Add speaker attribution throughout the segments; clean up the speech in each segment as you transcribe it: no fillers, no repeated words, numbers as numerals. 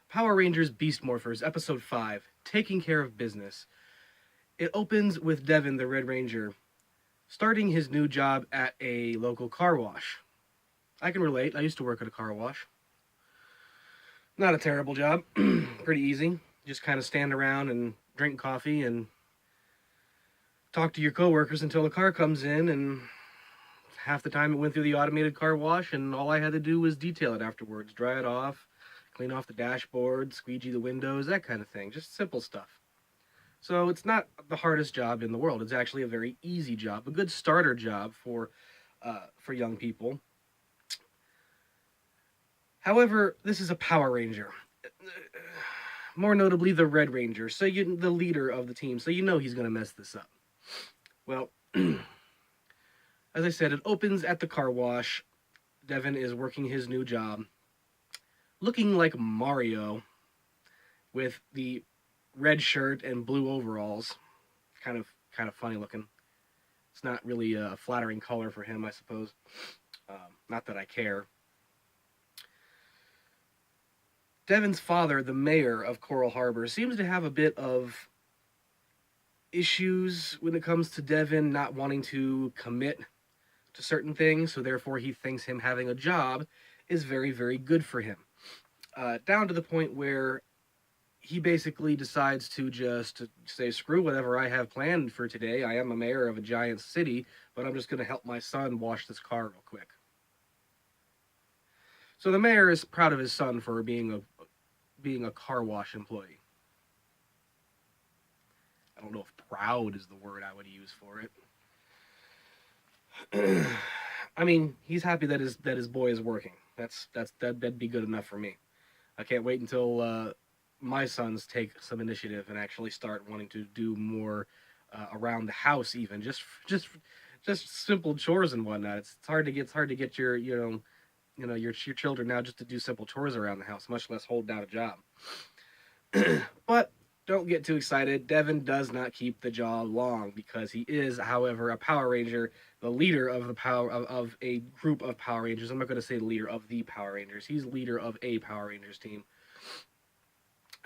Speaker 1: Power Rangers Beast Morphers, Episode 5, Taking Care of Business. It opens with Devin, the Red Ranger, starting his new job at a local car wash. I can relate. I used to work at a car wash. Not a terrible job. Pretty easy. Just kind of stand around and drink coffee and talk to your coworkers until the car comes in, and half the time it went through the automated car wash, and all I had to do was detail it afterwards. Dry it off, clean off the dashboard, squeegee the windows, that kind of thing. Just simple stuff. So it's not the hardest job in the world. It's actually a very easy job, a good starter job for young people. However, this is a Power Ranger, more notably the Red Ranger, so the leader of the team. So you know he's going to mess this up. Well, as I said, it opens at the car wash. Devin is working his new job, looking like Mario, with the red shirt and blue overalls. Kind of funny looking. It's not really a flattering color for him, I suppose. Not that I care. Devin's father, the mayor of Coral Harbor, seems to have a bit of issues when it comes to Devin not wanting to commit to certain things, so therefore he thinks him having a job is very, very good for him. Down to the point where he basically decides to just say, screw whatever I have planned for today. I am a mayor of a giant city, but I'm just going to help my son wash this car real quick. So the mayor is proud of his son for being a car wash employee. I don't know if proud is the word I would use for it. I mean, he's happy that his boy is working. That'd be good enough for me. I can't wait until my sons take some initiative and actually start wanting to do more around the house, even just simple chores and whatnot. It's hard to get your children now just to do simple chores around the house, much less hold down a job. But don't get too excited. Devin does not keep the job long because he is, however, a Power Ranger, the leader of of a group of Power Rangers. I'm not going to say the leader of the Power Rangers. He's leader of a Power Rangers team.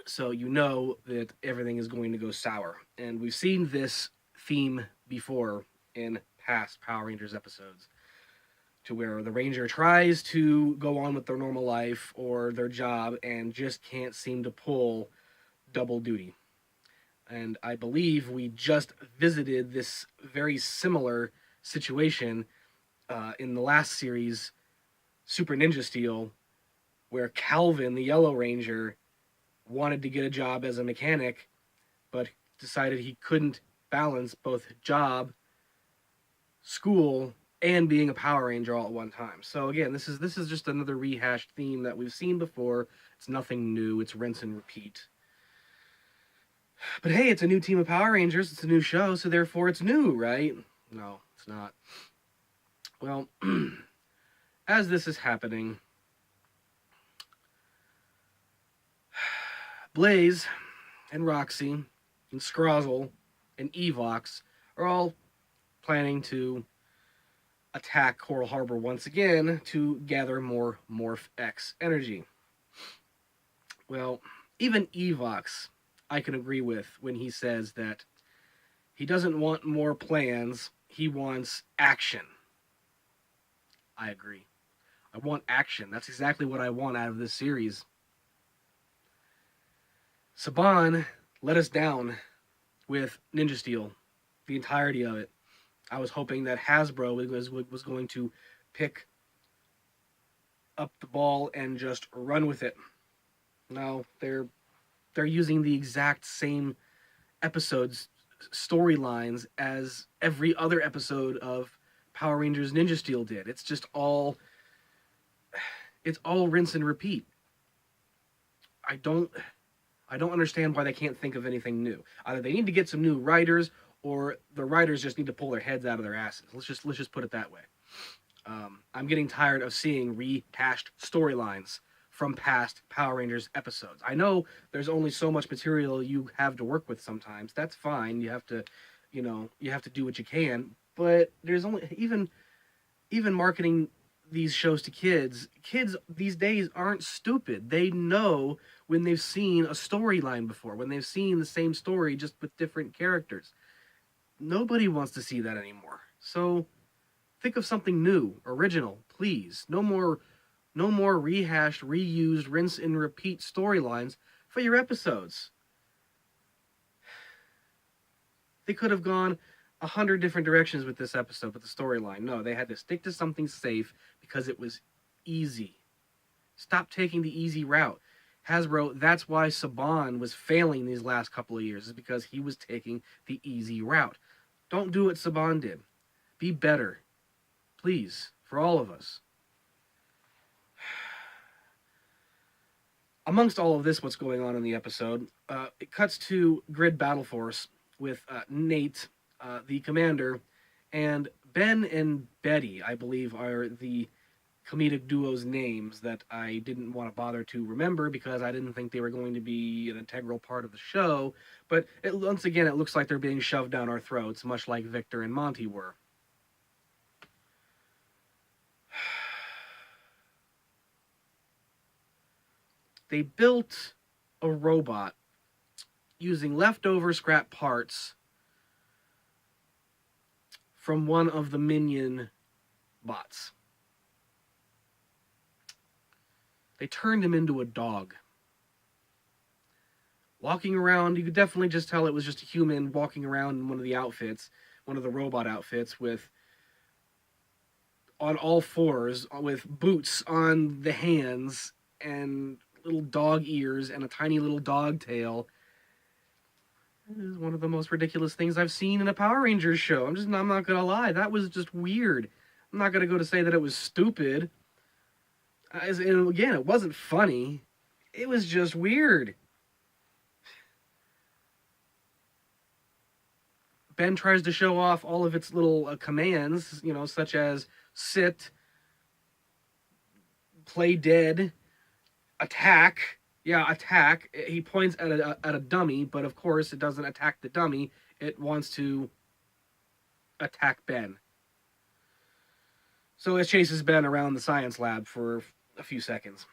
Speaker 1: So you know that everything is going to go sour. And we've seen this theme before in past Power Rangers episodes, to where the Ranger tries to go on with their normal life or their job and just can't seem to pull double duty. And I believe we just visited this very similar situation in the last series, Super Ninja Steel, where Calvin, the Yellow Ranger, wanted to get a job as a mechanic, but decided he couldn't balance both job, school, and being a Power Ranger all at one time. So again, this is just another rehashed theme that we've seen before. It's nothing new. It's rinse and repeat. But hey, it's a new team of Power Rangers. It's a new show, so therefore it's new, right? No, it's not. Well, as this is happening, Blaze and Roxy and Scrozzle and Evox are all planning to attack Coral Harbor once again to gather more Morph X energy. Well, even Evox I can agree with when he says that he doesn't want more plans, he wants action. I agree. I want action. That's exactly what I want out of this series. Saban let us down with Ninja Steel, the entirety of it. I was hoping that Hasbro was going to pick up the ball and just run with it. No, they're using the exact same episodes, storylines as every other episode of Power Rangers Ninja Steel did. It's all rinse and repeat. I don't understand why they can't think of anything new. Either they need to get some new writers, or the writers just need to pull their heads out of their asses. Let's just put it that way. I'm getting tired of seeing rehashed storylines from past Power Rangers episodes. I know there's only so much material you have to work with sometimes. That's fine. You have to do what you can. But there's only even marketing these shows to kids. Kids these days aren't stupid. They know when they've seen a storyline before, when they've seen the same story just with different characters. Nobody wants to see that anymore. So think of something new, original, please. No more rehashed, reused, rinse and repeat storylines for your episodes. They could have gone 100 different directions with this episode, with the storyline. No, they had to stick to something safe because it was easy. Stop taking the easy route. Hasbro, that's why Saban was failing these last couple of years, is because he was taking the easy route. Don't do what Saban did. Be better. Please, for all of us. Amongst all of this, what's going on in the episode, it cuts to Grid Battle Force with Nate, the commander, and Ben and Betty, I believe, are the comedic duo's names that I didn't want to bother to remember because I didn't think they were going to be an integral part of the show. But once again, it looks like they're being shoved down our throats, much like Victor and Monty were. They built a robot using leftover scrap parts from one of the minion bots. They turned him into a dog. Walking around, you could definitely just tell it was just a human walking around in one of the outfits, one of the robot outfits, on all fours, with boots on the hands, and little dog ears, and a tiny little dog tail. It is one of the most ridiculous things I've seen in a Power Rangers show. I'm not gonna lie, that was just weird. I'm not gonna go to say that it was stupid. And again, it wasn't funny. It was just weird. Ben tries to show off all of its little commands, such as sit, play dead, attack. Yeah, attack. He points at a dummy, but of course it doesn't attack the dummy. It wants to attack Ben. So it chases Ben around the science lab for a few seconds.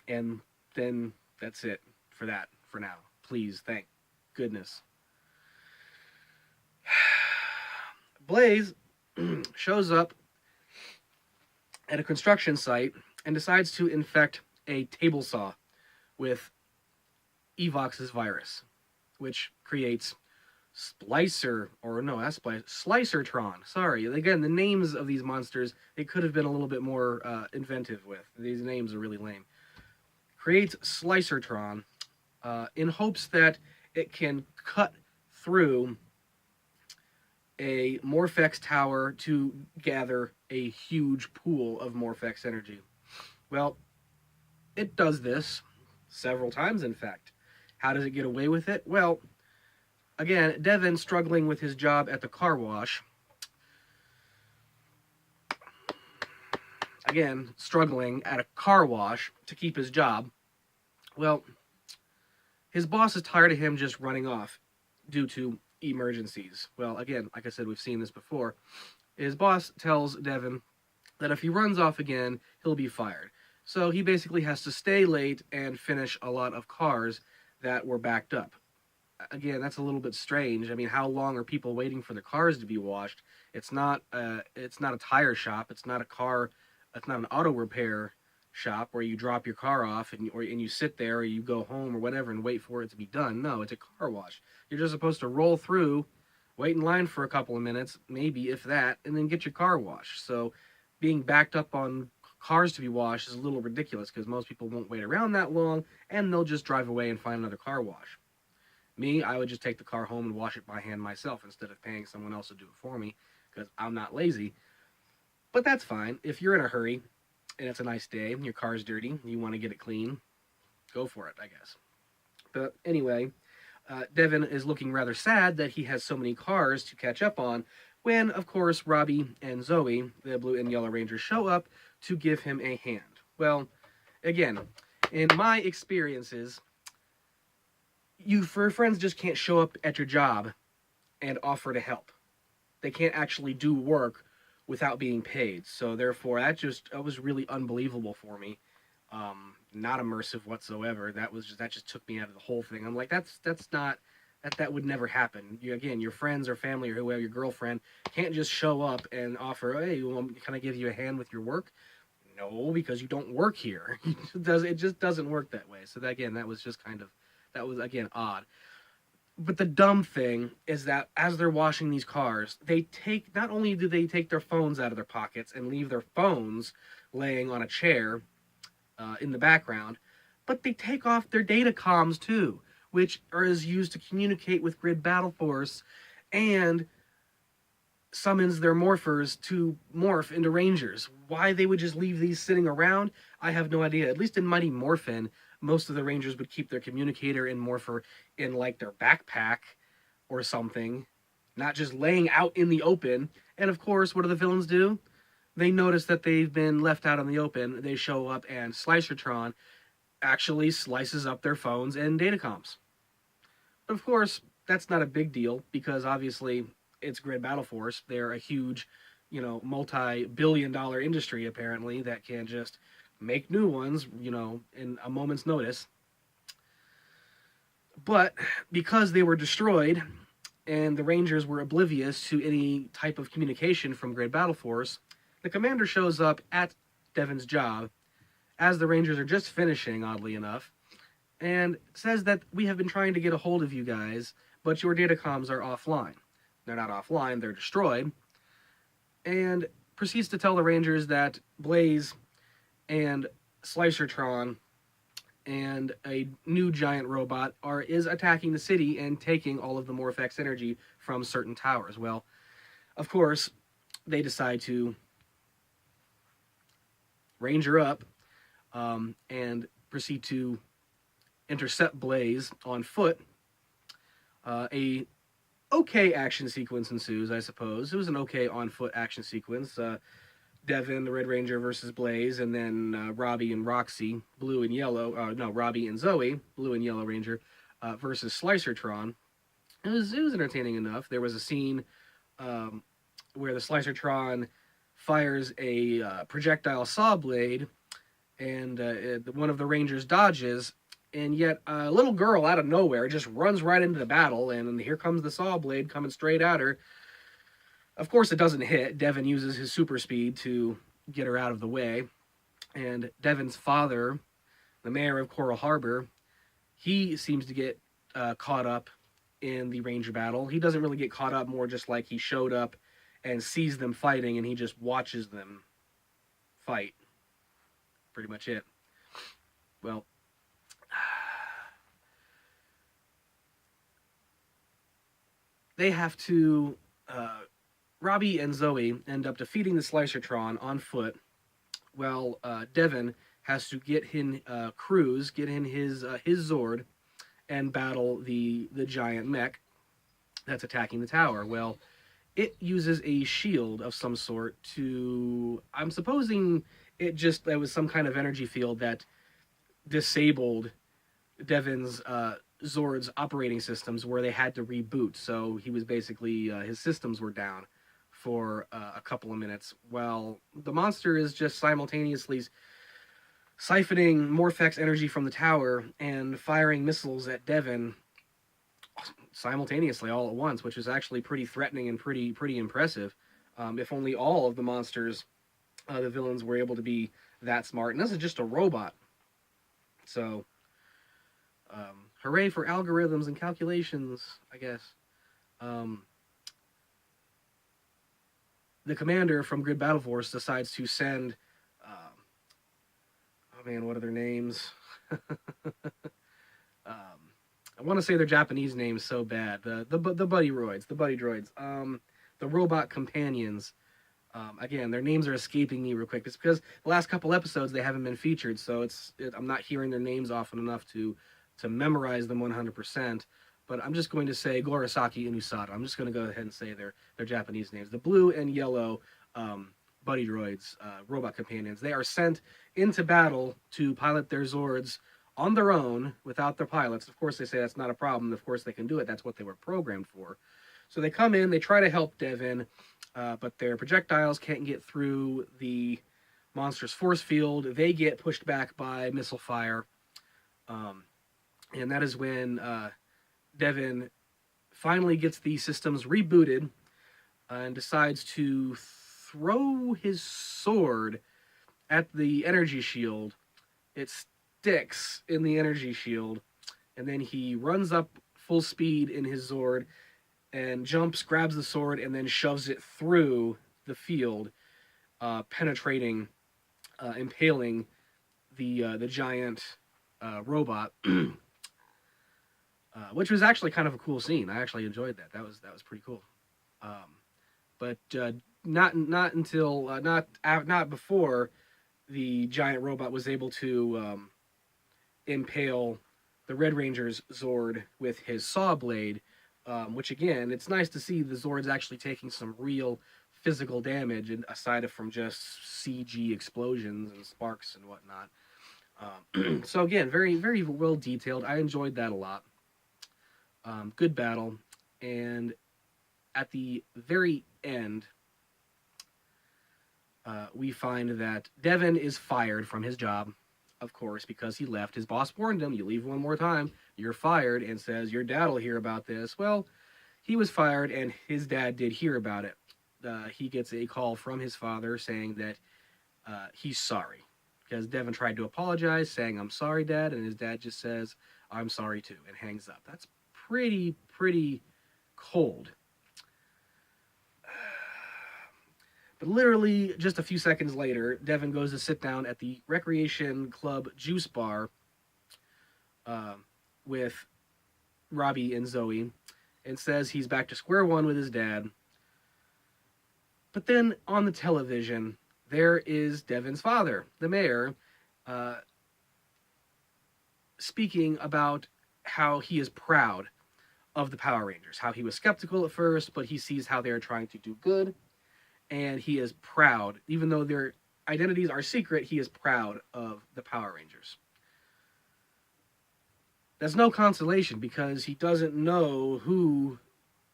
Speaker 1: And then that's it for that, for now. Please, thank goodness. Blaze shows up at a construction site and decides to infect a table saw with Evox's virus, which creates Slicertron. Sorry, again, the names of these monsters, they could have been a little bit more inventive with. These names are really lame. Creates Slicertron in hopes that it can cut through a Morphex tower to gather a huge pool of Morphex energy. Well, it does this several times, in fact. How does it get away with it? Well, again, Devin struggling with his job at the car wash. Again, struggling at a car wash to keep his job. Well, his boss is tired of him just running off due to emergencies. Well, again, like I said, we've seen this before. His boss tells Devin that if he runs off again, he'll be fired. So he basically has to stay late and finish a lot of cars that were backed up. Again, that's a little bit strange. I mean, how long are people waiting for their cars to be washed? It's not a tire shop. It's not an auto repair shop where you drop your car off and you sit there or you go home or whatever and wait for it to be done. No, it's a car wash. You're just supposed to roll through, wait in line for a couple of minutes, maybe if that, and then get your car washed. So being backed up on cars to be washed is a little ridiculous because most people won't wait around that long and they'll just drive away and find another car wash. Me, I would just take the car home and wash it by hand myself instead of paying someone else to do it for me because I'm not lazy. But that's fine. If you're in a hurry and it's a nice day and your car's dirty and you want to get it clean, go for it, I guess. But anyway, Devin is looking rather sad that he has so many cars to catch up on when, of course, Robbie and Zoe, the Blue and Yellow Rangers, show up to give him a hand. Well, again, in my experiences, your friends just can't show up at your job and offer to help. They can't actually do work without being paid. So therefore, that was really unbelievable for me. Not immersive whatsoever. That just took me out of the whole thing. I'm like, that's not that would never happen. Again, your friends or family or whoever, your girlfriend can't just show up and offer, hey, can I give you a hand with your work? No, because you don't work here. It just doesn't work that way. So that, again, that was just kind of that was again odd. But the dumb thing is that as they're washing these cars, they take not only do they take their phones out of their pockets and leave their phones laying on a chair in the background, but they take off their data comms too, which is used to communicate with Grid Battle Force and summons their morphers to morph into Rangers. Why they would just leave these sitting around, I have no idea. At least in Mighty Morphin, most of the Rangers would keep their communicator and morpher in like their backpack or something, not just laying out in the open. And of course, what do the villains do? They notice that they've been left out in the open. They show up, and Slicertron actually slices up their phones and datacoms. But of course, that's not a big deal because obviously it's Grid Battle Force. They're a huge, multi-billion-dollar industry apparently that can just make new ones, in a moment's notice. But because they were destroyed and the Rangers were oblivious to any type of communication from Grid Battle Force, the commander shows up at Devin's job as the Rangers are just finishing, oddly enough, and says that we have been trying to get a hold of you guys, but your datacoms are offline. They're not offline, they're destroyed. And proceeds to tell the Rangers that Blaze and Slicertron and a new giant robot is attacking the city and taking all of the Morphex energy from certain towers. Well, of course, they decide to Ranger up and proceed to intercept Blaze on foot. A okay action sequence ensues, I suppose. It was an okay on foot action sequence. Devin, the Red Ranger, versus Blaze, and then Robbie and Roxy, blue and yellow. No, Robbie and Zoe, blue and yellow Ranger, versus Slicertron. It was entertaining enough. There was a scene where the Slicertron fires a projectile saw blade, and one of the Rangers dodges, and yet a little girl out of nowhere just runs right into the battle, and here comes the saw blade coming straight at her. Of course, it doesn't hit. Devin uses his super speed to get her out of the way, and Devin's father, the mayor of Coral Harbor, he seems to get caught up in the Ranger battle. He doesn't really get caught up, more just like he showed up and sees them fighting, and he just watches them fight. Pretty much it. Well, they have to... Robbie and Zoe end up defeating the Slicertron on foot, while Devin has to get in his Zord, and battle the giant mech that's attacking the tower. Well, it uses a shield of some sort to... I'm supposing it was some kind of energy field that disabled Devin's Zord's operating systems, where they had to reboot. So he was basically... his systems were down for a couple of minutes, while the monster is just simultaneously siphoning Morphex energy from the tower and firing missiles at Devin simultaneously all at once, which is actually pretty threatening and pretty impressive. If only all of the monsters, the villains, were able to be that smart. And this is just a robot. So, hooray for algorithms and calculations, I guess. The commander from Grid Battle Force decides to send... oh man, what are their names? I want to say their Japanese names so bad. The buddy droids, the robot companions. Again, their names are escaping me real quick. It's because the last couple episodes they haven't been featured, so I'm not hearing their names often enough to memorize them 100%. But I'm just going to say Gorosaki and Usada. I'm just going to go ahead and say their Japanese names. The blue and yellow buddy droids, robot companions. They are sent into battle to pilot their Zords on their own without their pilots. Of course, they say that's not a problem. Of course, they can do it. That's what they were programmed for. So they come in, they try to help Devin, but their projectiles can't get through the monster's force field. They get pushed back by missile fire. Um, and that is when Devin finally gets the systems rebooted and decides to throw his sword at the energy shield. It sticks in the energy shield, and then he runs up full speed in his Zord and jumps, grabs the sword, and then shoves it through the field, penetrating, impaling the giant robot, which was actually kind of a cool scene. I actually enjoyed that. That was pretty cool. Um, but not until not before the giant robot was able to impale the Red Ranger's Zord with his saw blade, which again, it's nice to see the Zords actually taking some real physical damage, and aside from just CG explosions and sparks and whatnot. So again, very very well detailed. I enjoyed that a lot. Good battle, and at the very end, we find that Devin is fired from his job, of course, because he left. His boss warned him, you leave one more time, you're fired, and says, your dad will hear about this. Well, he was fired, and his dad did hear about it. He gets a call from his father saying that he's sorry. Because Devin tried to apologize, saying, I'm sorry, Dad, and his dad just says, I'm sorry too, and hangs up. That's pretty cold. But literally, just a few seconds later, Devin goes to sit down at the Recreation Club Juice Bar uh, with Robbie and Zoe and says he's back to square one with his dad. But then on the television, there is Devin's father, the mayor, uh, speaking about how he is proud of the Power Rangers, how he was skeptical at first, but he sees how they're trying to do good, and he is proud. Even though their identities are secret, he is proud of the Power Rangers. That's no consolation because he doesn't know who,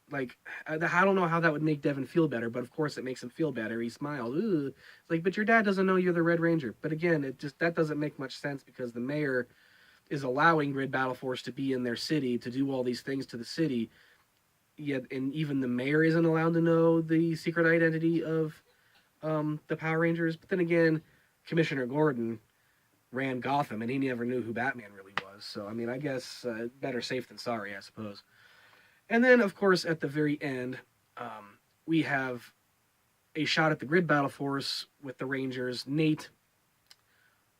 Speaker 1: like, I don't know how that would make Devin feel better, but of course it makes him feel better. He smiled. Ooh. It's like, but your dad doesn't know you're the Red Ranger. But again, that doesn't make much sense because the mayor is allowing Grid Battle Force to be in their city, to do all these things to the city, yet and even the mayor isn't allowed to know the secret identity of the Power Rangers. But then again, Commissioner Gordon ran Gotham, and he never knew who Batman really was. So I mean, I guess better safe than sorry, I suppose. And then, of course, at the very end, we have a shot at the Grid Battle Force with the Rangers, Nate,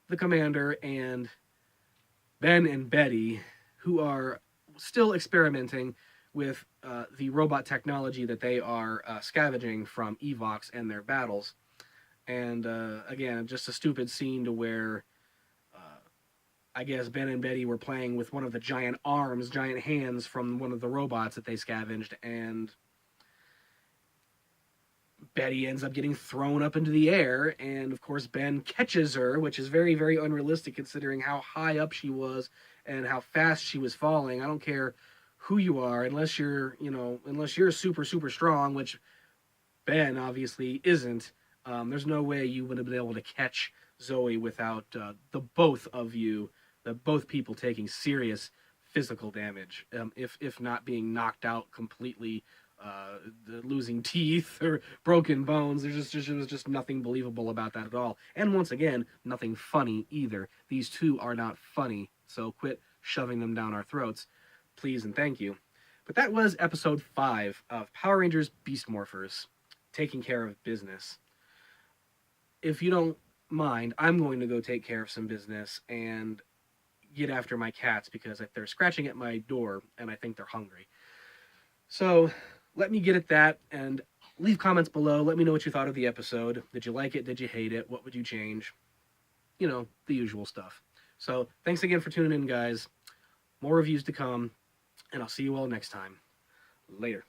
Speaker 1: the commander, and Ben and Betty, who are still experimenting with the robot technology that they are scavenging from Evox and their battles. And again, just a stupid scene to where I guess Ben and Betty were playing with one of the giant arms, giant hands from one of the robots that they scavenged, and Betty ends up getting thrown up into the air, and of course Ben catches her, which is very, very unrealistic considering how high up she was and how fast she was falling. I don't care who you are, unless you're super, super strong, which Ben obviously isn't. There's no way you would have been able to catch Zoe without the both of you, the both people taking serious physical damage, if not being knocked out completely, losing teeth or broken bones. There was just nothing believable about that at all. And once again, nothing funny either. These two are not funny, so quit shoving them down our throats, please and thank you. But that was episode 5 of Power Rangers Beast Morphers, taking care of business. If you don't mind, I'm going to go take care of some business and get after my cats because they're scratching at my door and I think they're hungry. So let me get at that and leave comments below. Let me know what you thought of the episode. Did you like it? Did you hate it? What would you change? You know, the usual stuff. So thanks again for tuning in, guys. More reviews to come, and I'll see you all next time. Later.